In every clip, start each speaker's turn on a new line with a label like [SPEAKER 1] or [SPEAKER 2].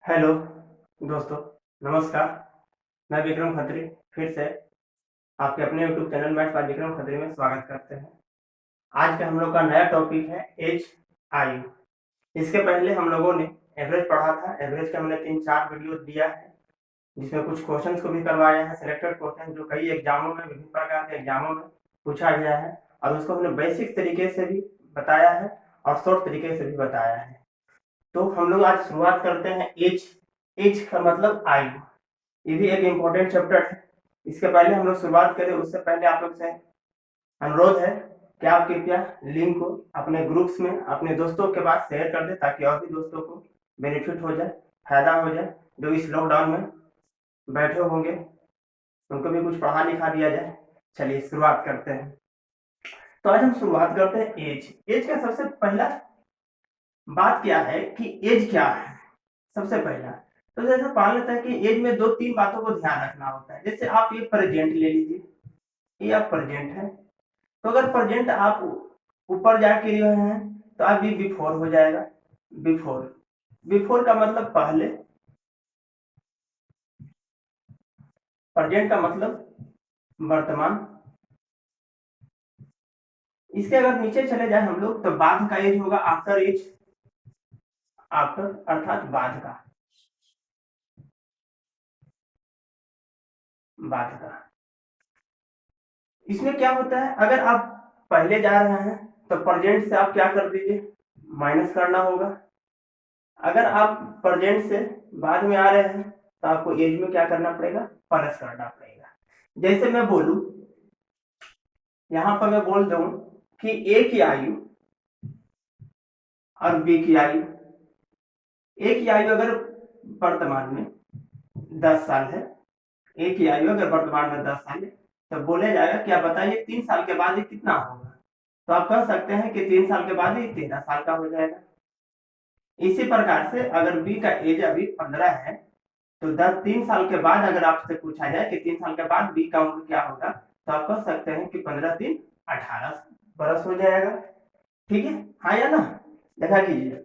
[SPEAKER 1] Hello दोस्तों, नमस्कार। मैं विक्रम खत्री फिर से आपके अपने YouTube channel maths by Vikram Khatri में स्वागत करते हैं। आज का हम लोग का नया टॉपिक है एज आयु। इसके पहले हम लोगों ने एवरेज पढ़ा था। एवरेज का हमने 3-4 वीडियो दिया है, जिसमें कुछ क्वेश्चंस को भी करवाया है, सिलेक्टेड क्वेश्चन जो कई एग्जामों में, विभिन्न प्रकार के एग्जामों में पूछा गया है, और उसको हमने बेसिक तरीके से भी बताया है और शॉर्ट तरीके से भी बताया है। तो हम लोग आज शुरुआत करते हैं एज। एज का मतलब आयु। ये भी एक इम्पोर्टेंट चैप्टर है। इसके पहले हम लोग शुरुआत करें उससे पहले आप लोग से अनुरोध है कि आप कृपया लिंक को अपने ग्रुप्स में अपने दोस्तों के पास शेयर कर दें, ताकि और भी दोस्तों को बेनिफिट हो जाए, फायदा हो जाए, जो इस लॉकडाउन में बैठे होंगे उनको भी कुछ पढ़ा लिखा दिया जाए। चलिए शुरुआत करते हैं। तो आज हम शुरुआत करते हैं एज। एज का सबसे पहला बात क्या है कि एज क्या है। सबसे पहला तो जैसे मान लेते हैं कि एज में 2-3 बातों को ध्यान रखना होता है। जैसे आप ये प्रेजेंट ले लीजिए, ये आप प्रेजेंट है, तो अगर प्रेजेंट आप ऊपर जाके रहे हैं तो आप ये बिफोर हो जाएगा। बिफोर, बिफोर का मतलब पहले, प्रेजेंट का मतलब वर्तमान। इसके अगर नीचे चले जाए हम लोग तो बाद का एज होगा आफ्टर एज। आफ्टर अर्थात बाद का, बाद का। इसमें क्या होता है, अगर आप पहले जा रहे हैं तो प्रेजेंट से आप क्या कर दीजिए, माइनस करना होगा। अगर आप प्रेजेंट से बाद में आ रहे हैं तो आपको एज में क्या करना पड़ेगा, प्लस करना पड़ेगा। जैसे मैं बोलूं, यहां पर मैं बोल दूं कि ए की आयु और बी की आयु। ए की आयु अगर वर्तमान में 10 साल है, ए की आयु अगर वर्तमान में 10 साल है, तो बोले जाएगा क्या बताइए 3 साल के बाद ये कितना होगा। तो आप कह सकते हैं कि 3 साल के बाद ये 13 साल का हो जाएगा। इसी प्रकार से अगर बी का एज अभी 15 है, तो 3 साल के बाद अगर आपसे पूछा जाए कि 3 साल के बाद बी का उम्र क्या होगा, तो आप कह सकते हैं कि 15 3 18 बरस हो जाएगा। ठीक है, हाँ या ना। देखा कीजिए,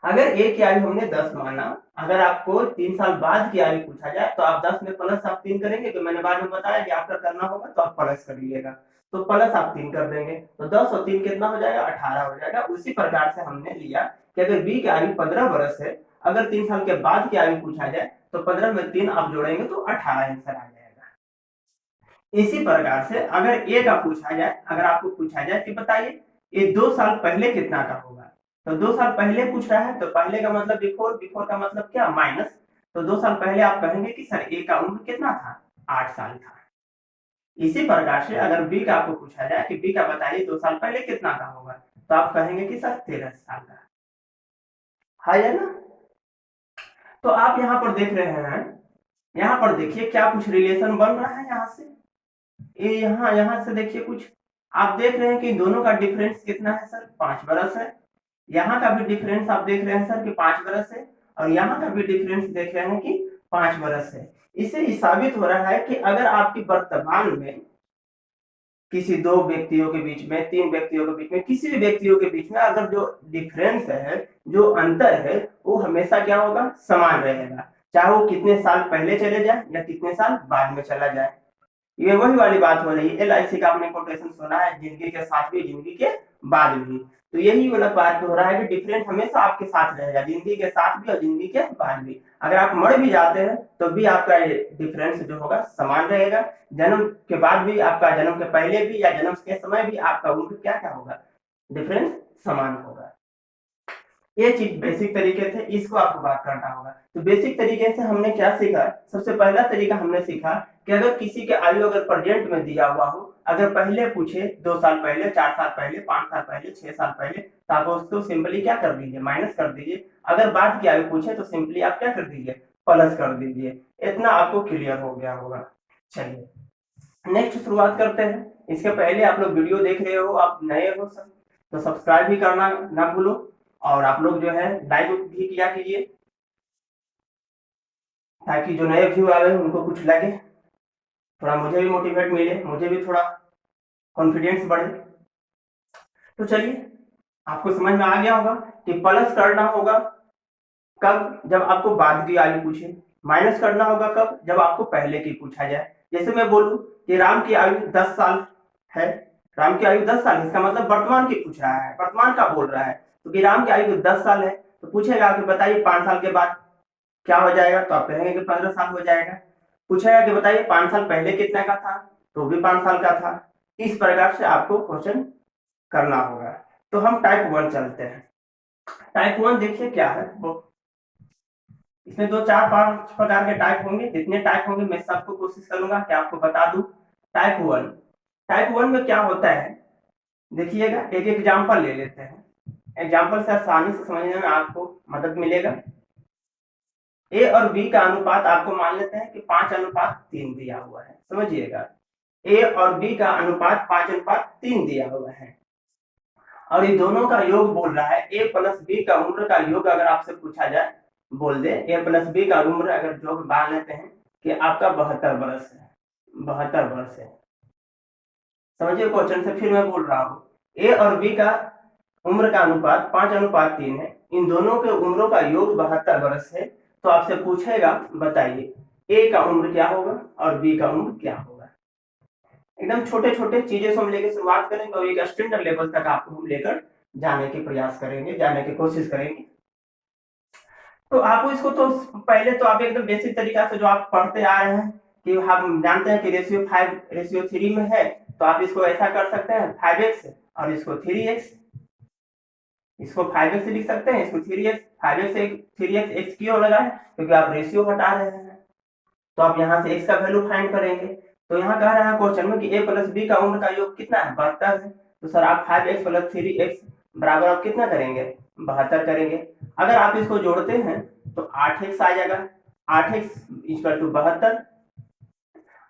[SPEAKER 1] अगर ए की आयु हमने 10 माना, अगर आपको 3 साल बाद की आयु पूछा जाए तो आप 10 में प्लस आप 3 करेंगे, तो मैंने बाद में बताया कि आपका करना होगा तो आप प्लस कर लीजिएगा। तो प्लस आप 3 कर देंगे तो 10 और 3 कितना हो जाएगा, 18 हो जाएगा। उसी प्रकार से हमने लिया कि अगर बी की आयु 15 बरस है, अगर 3 साल के बाद की आयु पूछा जाए तो 15 में 3 आप जोड़ेंगे तो 18 आंसर आ जाएगा। इसी प्रकार से अगर ए का पूछा जाए, अगर आपको पूछा जाए कि बताइए ये 2 साल पहले कितना का होगा, तो 2 साल पहले पूछ रहा है तो पहले का मतलब बिफोर, बिफोर का मतलब क्या, माइनस। तो 2 साल पहले आप कहेंगे कि सर ए का उम्र कितना था, 8 साल था। इसी प्रकार से अगर बी का आपको पूछा जाए कि बी का बताइए 2 साल पहले कितना का होगा, तो आप कहेंगे कि सर 13 साल का। है ना। तो आप यहाँ पर देख रहे हैं, यहाँ पर देखिए क्या कुछ रिलेशन बन रहा है यहाँ से। ये यहाँ से देखिए कुछ आप देख रहे हैं कि दोनों का डिफरेंस कितना है सर, 5 बरस है। यहाँ का भी डिफरेंस आप देख रहे हैं सर कि 5 बरस है, और यहाँ का भी डिफरेंस देख रहे हैं कि 5 बरस है। इससे ये साबित हो रहा है कि अगर आपकी वर्तमान में किसी 2 व्यक्तियों के बीच में, 3 व्यक्तियों के बीच में, किसी भी व्यक्तियों के बीच में अगर जो डिफरेंस है, जो अंतर है, वो हमेशा क्या होगा, समान रहेगा, चाहे वो कितने साल पहले चले जाए या कितने साल बाद में चला जाए। ये वही वाली बात हो रही है, LIC का आपने कोटेशन सुना है, जिंदगी के साथ भी जिंदगी के बाद भी। तो यही वाला बात हो रहा है कि डिफरेंस हमेशा आपके साथ रहेगा, जिंदगी के साथ भी और जिंदगी के बाद भी। अगर आप मर भी जाते हैं तो भी आपका डिफरेंस जो होगा समान रहेगा। जन्म के बाद भी आपका, जन्म के पहले भी या जन्म के समय भी आपका उम्र क्या क्या होगा, डिफरेंस समान होगा। ये चीज बेसिक तरीके से इसको आपको बात करना होगा। तो बेसिक तरीके से हमने क्या सीखा, सबसे पहला तरीका हमने सीखा कि अगर किसी के आयु अगर प्रेजेंट में दिया हुआ हो, अगर पहले पूछे 2 साल पहले, 4 साल पहले, 5 साल पहले, 6 साल पहले, तो आप उसको सिंपली क्या कर दीजिए, माइनस कर दीजिए। अगर बाद की आयु पूछे तो सिंपली आप क्या कर दीजिए, प्लस कर दीजिए। इतना आपको क्लियर हो गया होगा। चलिए नेक्स्ट शुरुआत करते हैं। इसके पहले आप लोग वीडियो देख रहे हो, आप नए हो सब, तो सब्सक्राइब भी करना ना भूलो, और आप लोग जो है लाइक भी किया कीजिए, ताकि जो नए व्यू आए उनको कुछ लगे, थोड़ा मुझे भी मोटिवेट मिले, मुझे भी थोड़ा कॉन्फिडेंस बढ़े। तो चलिए आपको समझ में आ गया होगा कि प्लस करना होगा कब? जब आपको बाद की आयु पूछे। माइनस करना होगा कब? जब आपको पहले की पूछा जाए। जैसे मैं बोलूं कि राम की आयु 10 साल है, राम की आयु 10 साल है, इसका मतलब वर्तमान की पूछ रहा है, वर्तमान का बोल रहा है। तो कि राम की आयु 10 साल है, तो पूछेगा कि बताइए 5 साल के बाद क्या हो जाएगा, तो आप कहेंगे कि 15 साल हो जाएगा। पूछेगा कि बताइए 5 साल पहले कितने का था, तो भी 5 साल का था। इस प्रकार से आपको क्वेश्चन करना होगा। तो हम टाइप 1 चलते हैं। टाइप 1 देखिए क्या है वो, इसमें 2 4 5 प्रकार के टाइप होंगे, जितने टाइप होंगे मैं सबको कोशिश करूंगा कि आपको बता दूं। टाइप 1, टाइप 1 में क्या होता है देखिएगा, एक एग्जांपल ले लेते हैं। एग्जांपल से आसानी से समझने में आपको मदद मिलेगा। ए और बी का अनुपात आपको मान लेते हैं कि 5:3 दिया हुआ है, समझिएगा। ए और बी का अनुपात 5:3 दिया हुआ है, और ये दोनों का योग बोल रहा है ए प्लस बी का उम्र का योग। अगर आपसे पूछा जाए, बोल दे ए प्लस बी का उम्र, अगर योग मान लेते हैं कि आपका 72 वर्ष है, 72 वर्ष है। समझिए क्वेश्चन से फिर मैं बोल रहा हूँ, ए और बी का उम्र का अनुपात 5:3 है, इन दोनों के उम्रों का योग 72 वर्ष है। तो आपसे पूछेगा बताइए ए का उम्र क्या होगा और बी का उम्र क्या होगा। एकदम छोटे छोटे चीजें से हम लेकर शुरुआत करेंगे और एक स्टैंडर्ड लेवल तक आपको हम लेकर जाने के प्रयास करेंगे, जाने की कोशिश करेंगे। तो आपको इसको तो पहले तो आप एकदम बेसिक तरीका से जो आप पढ़ते आ रहे हैं कि हम जानते हैं कि रेशियो 5:3 में है, तो आप इसको ऐसा कर सकते हैं 5x और इसको 3x, इसको 5x लिख सकते हैं, इसको 3x। 5x से 3x x क्यों लगा है? क्योंकि आप रेशियो हटा रहे हैं, तो आप यहाँ से x का वैल्यू फाइंड करेंगे। तो यहाँ कह रहा है क्वेश्चन में कि a प्लस बी का उम्र का योग कितना है, 72 है। तो सर आप 5x प्लस 3x बराबर आप कितना करेंगे, 72 करेंगे। अगर आप इसको जोड़ते हैं तो 8x आ जाएगा, 8x इक्वल टू 72।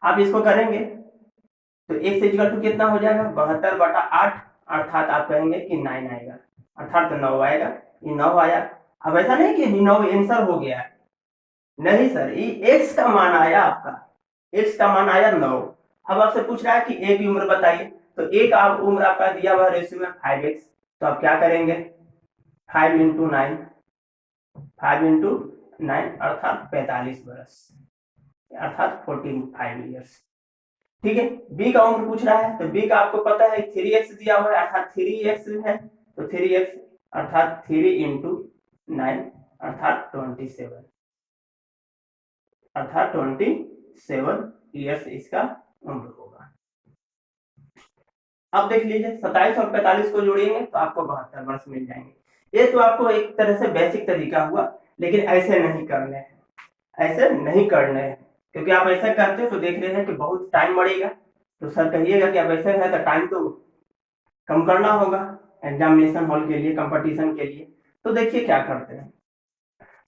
[SPEAKER 1] आप इसको करेंगे तो x इक्वल टू कितना हो जाएगा, 72/8, अर्थात आप कहेंगे कि 9 आएगा, अर्थात 9 आएगा। ये 9 आया। अब ऐसा नहीं कि 9 आंसर हो गया, नहीं सर, ये x का मान आया, आपका x का मान आया 9। अब आपसे पूछ रहा है कि a की उम्र बताइए, तो a का उम्र आपका दिया हुआ रेशियो में 5x, तो आप क्या करेंगे 5 इंटू 9, 5 इंटू 9 अर्थात 45 वर्ष, अर्थात 45 ईयर्स। ठीक है। b का उम्र पूछ रहा है, तो b का आपको पता है 3x दिया हुआ है, अर्थात 3x है, तो 3x अर्थात 3 इंटू 9 अर्थात 27, अर्थात 27 ईयर्स इसका उम्र होगा। अब देख लीजिए 27 और 45 को जोड़ेंगे तो आपको 72 वर्ष मिल जाएंगे। ये तो आपको एक तरह से बेसिक तरीका हुआ, लेकिन ऐसे नहीं करने हैं, ऐसे नहीं करने हैं, क्योंकि आप ऐसा करते हो तो देख रहे हैं कि बहुत टाइम बढ़ेगा। तो सर कहिएगा कि अब ऐसे है तो टाइम तो कम करना होगा एग्जामिनेशन हॉल के लिए, कंपटीशन के लिए। तो देखिए क्या करते हैं,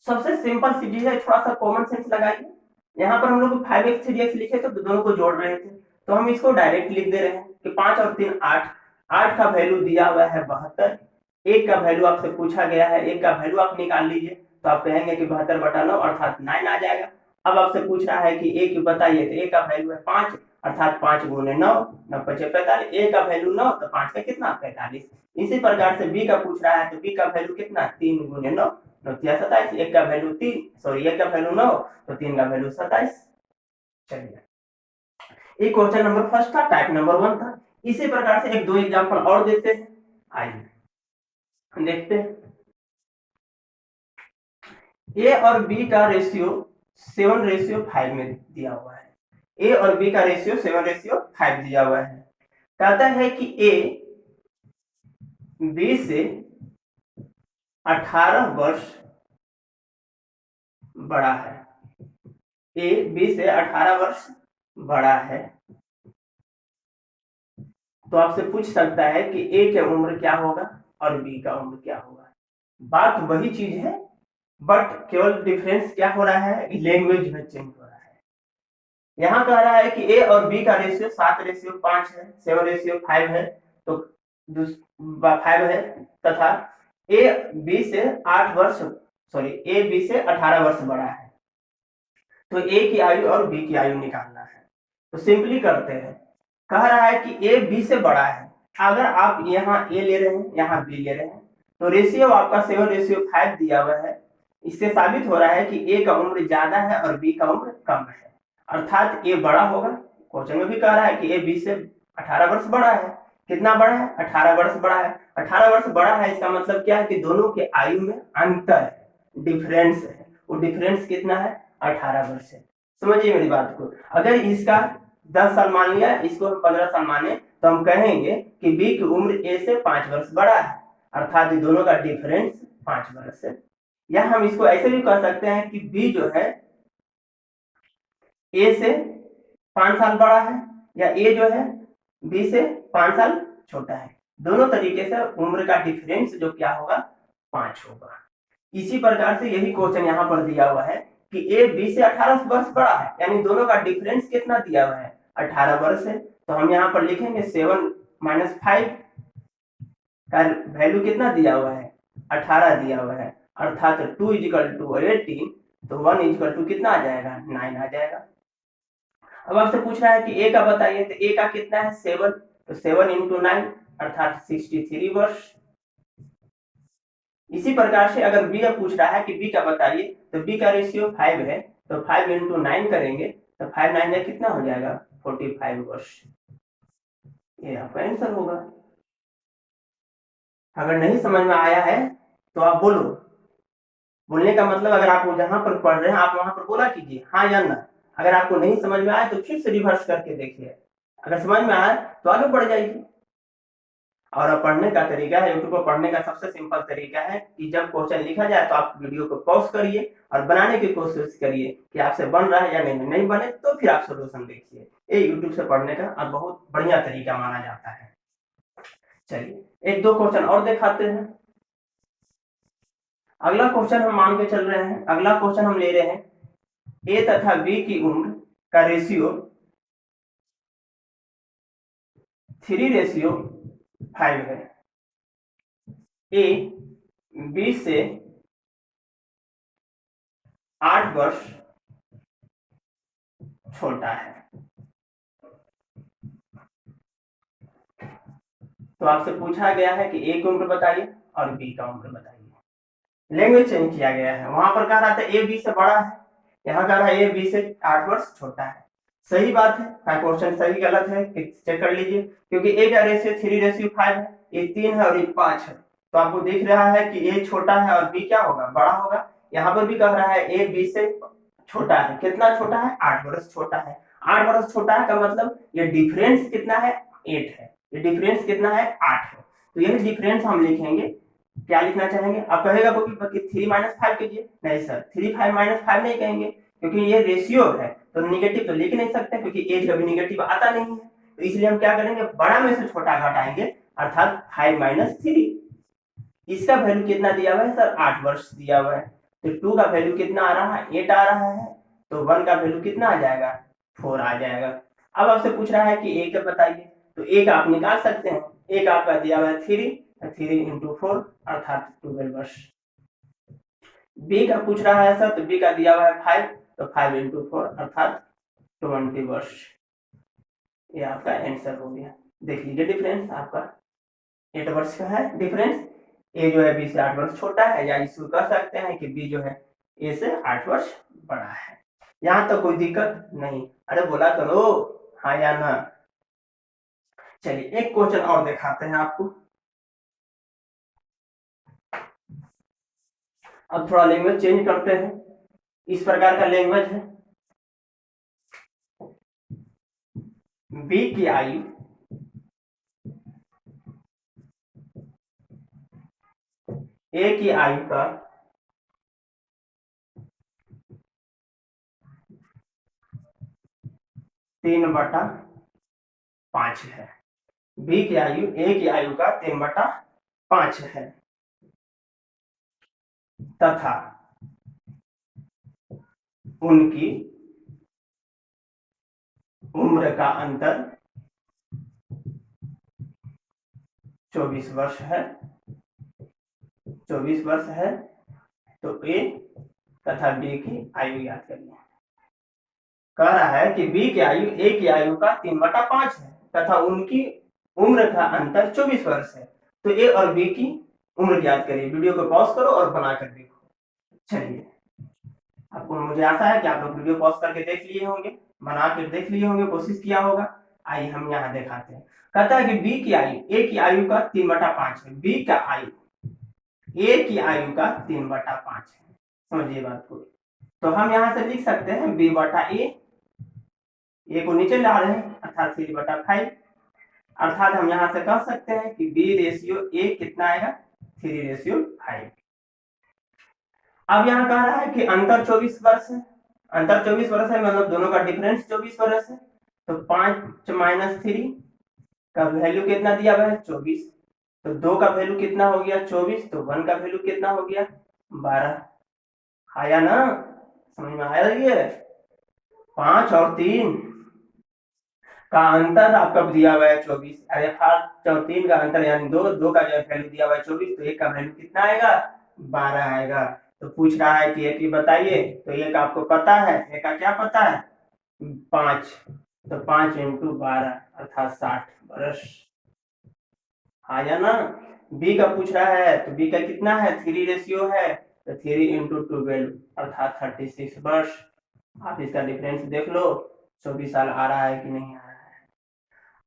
[SPEAKER 1] सबसे सिंपल सी चीज है, थोड़ा सा कॉमन सेंस लगाइए। यहाँ पर हम लोग 5x 3x लिखे थे, तो दोनों को जोड़ रहे थे, तो हम इसको डायरेक्ट लिख दे रहे हैं कि 5 और 3 8, 8 का वैल्यू दिया हुआ है 72, एक का वैल्यू आपसे पूछा गया है, एक का वैल्यू आप निकाल लीजिए, तो आप कहेंगे कि 72/9 अर्थात 9 आ जाएगा। अब आपसे पूछ रहा है कि ए की बताइए, तो ए का वैल्यू है 5, अर्थात 5 गुने 9, 9 5 45, ए का वैल्यू 9, तो 5 का कितना 45। इसी प्रकार से बी का पूछ रहा है, तो बी का वैल्यू कितना 3 गुने 9, 9 27, एक का वैल्यू 3, सॉरी एक का वैल्यू 9, तो 3 का वैल्यू 27। चलिए, ये क्वेश्चन नंबर फर्स्ट था, टाइप नंबर 1 था। इसी प्रकार से एक दो एग्जांपल और देते हैं, आइए देखते हैं। ए और बी का रेशियो 7:5 में दिया हुआ है, ए और बी का रेशियो 7:5 दिया हुआ है। कहता है कि ए बी से 18 वर्ष बड़ा है, ए बी से 18 वर्ष बड़ा है। तो आपसे पूछ सकता है कि ए की उम्र क्या होगा और बी का उम्र क्या होगा। बात वही चीज है, बट केवल डिफरेंस क्या हो रहा है, लैंग्वेज में चेंज हो रहा है। यहाँ कह रहा है कि ए और बी का रेशियो 7:5 है, 7:5 है, तो 5 है, तथा ए बी से 8 वर्ष, सॉरी ए बी से 18 वर्ष बड़ा है। तो ए की आयु और बी की आयु निकालना है। तो सिंपली करते हैं, कह रहा है कि ए बी से बड़ा है। अगर आप यहाँ ए ले रहे हैं, यहाँ बी ले रहे हैं, तो रेशियो आपका 7:5 दिया हुआ है, इससे साबित हो रहा है कि ए का उम्र ज्यादा है और बी का उम्र कम है, अर्थात ए बड़ा होगा। क्वेश्चन में भी कह रहा है कि ए बी से 18 वर्ष बड़ा है। कितना बड़ा है? 18 वर्ष बड़ा है। 18 वर्ष बड़ा है, इसका मतलब क्या है कि दोनों के आयु में अंतर है, डिफरेंस है। वो डिफरेंस कितना है? 18 वर्ष है। समझिए मेरी बात को। अगर इसका 10 साल मान लिया, इसको 15 साल माने, तो हम कहेंगे कि बी की उम्र ए से 5 वर्ष बड़ा है, अर्थात दोनों का डिफरेंस 5 वर्ष है। या हम इसको ऐसे भी कह सकते हैं कि बी जो है ए से 5 साल बड़ा है, या ए जो है बी से 5 साल छोटा है। दोनों तरीके से उम्र का डिफरेंस जो क्या होगा? 5 होगा। इसी प्रकार से यही क्वेश्चन यहाँ पर दिया हुआ है कि ए बी से 18 वर्ष बड़ा है, यानी दोनों का डिफरेंस कितना दिया हुआ है? 18 वर्ष है। तो हम यहाँ पर लिखेंगे 7 - 5 का वैल्यू कितना दिया हुआ है? 18 दिया हुआ है, अर्थात 2 = 18, तो 1 = कितना आ जाएगा? 9 आ जाएगा। अब आपसे पूछ रहा है कि ए का बताइए, तो ए का कितना है? 7, तो 7 × 9 अर्थात 63 वर्ष। इसी प्रकार से अगर बी पूछ रहा है कि बी का बताइए, तो बी का रेशियो 5 है, तो 5 × 9 करेंगे, तो 5 9 में कितना हो जाएगा? 45 वर्ष। ये आपका आंसर होगा। अगर नहीं समझ में आया है तो आप बोलो। बोलने का मतलब अगर आप जहां पर पढ़ रहे हैं आप वहां पर बोला कीजिए हाँ या ना। अगर आपको नहीं समझ में आया तो फिर से रिवर्स करके देखिए, अगर समझ में आया तो आगे बढ़ जाइए। और पढ़ने का तरीका है, यूट्यूब पर पढ़ने का सबसे सिंपल तरीका है कि जब क्वेश्चन लिखा जाए तो आप वीडियो को पॉज करिए और बनाने की कोशिश करिए कि आपसे बन रहा है या नहीं बने तो फिर आप सोल्यूशन देखिए। ये यूट्यूब से पढ़ने का बहुत बढ़िया तरीका माना जाता है। चलिए 1-2 क्वेश्चन और दिखाते हैं। अगला क्वेश्चन हम मान के चल रहे हैं, अगला क्वेश्चन हम ले रहे हैं ए तथा बी की उम्र का रेशियो 3:5 है। ए बी से 8 वर्ष छोटा है। तो आपसे पूछा गया है कि ए की उम्र बताइए और बी का उम्र बताइए। लैंग्वेज चेंज किया गया है, वहां पर कह रहा था ए बी से बड़ा है, यहाँ कह रहा है ए बी से 8 वर्ष छोटा है। सही बात है, क्वेश्चन सही गलत है चेक कर लीजिए, क्योंकि ए का रेशियो 3:5 है, ये 3 है और ये 5 है, तो आपको दिख रहा है कि ए छोटा है और बी क्या होगा? बड़ा होगा। यहाँ पर भी कह रहा है ए बी से छोटा है, कितना छोटा है? 8 वर्ष छोटा है। 8 वर्ष छोटा है का मतलब ये डिफरेंस कितना है? 8 है। ये डिफरेंस कितना है? 8 है। तो यही डिफरेंस हम लिखेंगे। क्या लिखना चाहेंगे आप? कहेगा कि 3 - 5 कीजिए, नहीं सर 3 5 - 5 नहीं कहेंगे, क्योंकि ये रेशियो है तो निगेटिव तो लिख नहीं सकते, क्योंकि एज कभी निगेटिव आता नहीं है। तो इसलिए हम क्या करेंगे? बड़ा में से छोटा घटाएंगे, अर्थात 5 - 3। इसका वैल्यू कितना दिया हुआ है सर? 8 वर्ष दिया हुआ है। तो 2 का वैल्यू कितना आ रहा है? 8 आ रहा है। तो 1 का वैल्यू कितना आ जाएगा? 4 आ जाएगा। अब आपसे पूछ रहा है कि ए का बताइए, तो ए का आप निकाल सकते हैं। ए का आपका दिया हुआ है 3 × 4 अर्थात 12 वर्ष। बी का पूछ रहा है सर, तो बी का दिया हुआ है 5, तो 5 × 4 अर्थात 20 वर्ष। ये आपका आंसर हो गया। देख लीजिए डिफरेंस आपका 8 वर्ष का है डिफरेंस। ए जो है बी से 8 वर्ष छोटा है, या इसको कह सकते हैं कि बी जो है ए से 8 वर्ष बड़ा है। यहाँ तो कोई दिक्कत नहीं, अरे बोला करो हाँ या ना। चलिए एक क्वेश्चन और दिखाते हैं आपको। अब थोड़ा लैंग्वेज चेंज करते हैं। इस प्रकार का लैंग्वेज है, बी की आयु ए की आयु का 3/5 है। बी की आयु ए की आयु का 3/5 है, तथा उनकी उम्र का अंतर 24 वर्ष है। 24 वर्ष है। तो ए तथा बी की आयु याद करिए। कह रहा है कि बी की आयु ए की आयु का 3/5 है तथा उनकी उम्र का अंतर 24 वर्ष है। तो ए और बी की उम्र याद करिए। वीडियो को पॉज करो और बना कर देखो। चलिए, आपको मुझे आशा है कि आप लोग वीडियो पॉज करके देख लिए होंगे, बना के देख लिए होंगे, कोशिश किया होगा। आइए हम यहाँ दिखाते हैं। कहता है कि बी की आयु ए की आयु का 3/5 है। बी का आयु ए की आयु का 3/5 है। समझिए बात को। तो हम यहाँ से लिख सकते हैं बी बटा ए को नीचे ला रहे हैं अर्थात 3/5, अर्थात हम यहाँ से कह सकते हैं कि बी रेशियो ए कितना आएगा 3:5। अब यहाँ कह रहा है कि अंतर 24 वर्ष है। अंतर 24 वर्ष है मतलब दोनों का डिफरेंस 24 वर्ष है। तो 5 माइनस 3 का वैल्यू कितना दिया हुआ है 24। तो 2 का वैल्यू कितना हो गया 24। तो 1 का वैल्यू कितना हो गया 12। आया ना, समझ में आया? ये 5 और 3 का अंतर आपका दिया हुआ है 24। अरे 5 और 3 का अंतर यानी 2 का जो वैल्यू दिया हुआ है 24। तो 1 का वैल्यू कितना आएगा 12 आएगा। तो पूछ रहा है कि एक ही बताइए। तो एक आपको पता है, एक का क्या पता है 5। तो 5 इंटू 12 अर्थात 60 वर्ष। आया ना। बी का पूछ रहा है तो बी का कितना है 3 रेशियो है। तो 3 इंटू 12 अर्थात 36 वर्ष। आप इसका डिफरेंस देख लो 24 साल आ रहा है कि नहीं आ रहा है।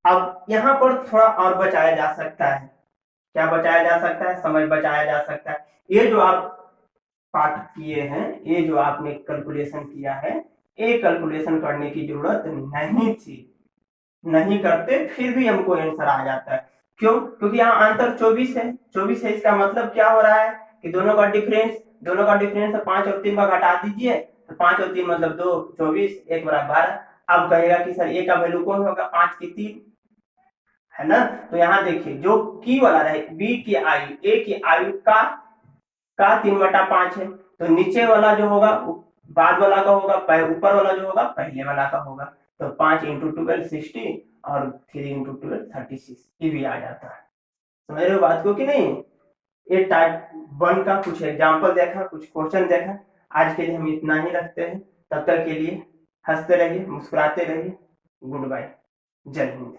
[SPEAKER 1] अब यहाँ पर थोड़ा और बचाया जा सकता है। क्या बचाया जा सकता है? समय बचाया जा सकता है। ये जो आप पाठ किए हैं, ये जो आपने कैलकुलेशन किया है, ये कैलकुलेशन करने की जरूरत नहीं थी। नहीं करते फिर भी हमको आंसर आ जाता है। क्यों? क्योंकि यहाँ अंतर 24 है। 24 है इसका मतलब क्या हो रहा है कि दोनों का डिफरेंस 5 और 3 का घटा दीजिए। तो 5 और 3 मतलब 2, 24, 1 बराबर 12। अब कहेगा कि सर ए का वैल्यू कौन होगा 5 की 3 है ना। तो यहाँ देखिए जो की वाला रहे बी की आयु ए की आयु का 3/5 है। तो नीचे वाला जो होगा बाद वाला का होगा, ऊपर वाला जो होगा पहले वाला का होगा। तो 5 इंटू 12 60 और 3 इंटू 12 36 ये भी आ जाता है। समझ रहे हो बात को कि नहीं? ये टाइप 1 का कुछ एग्जाम्पल देखा, कुछ क्वेश्चन देखा। आज के लिए हम इतना ही रखते हैं। तब तक के लिए हंसते रहिए, मुस्कुराते रहिए। गुड बाय, जय हिंद।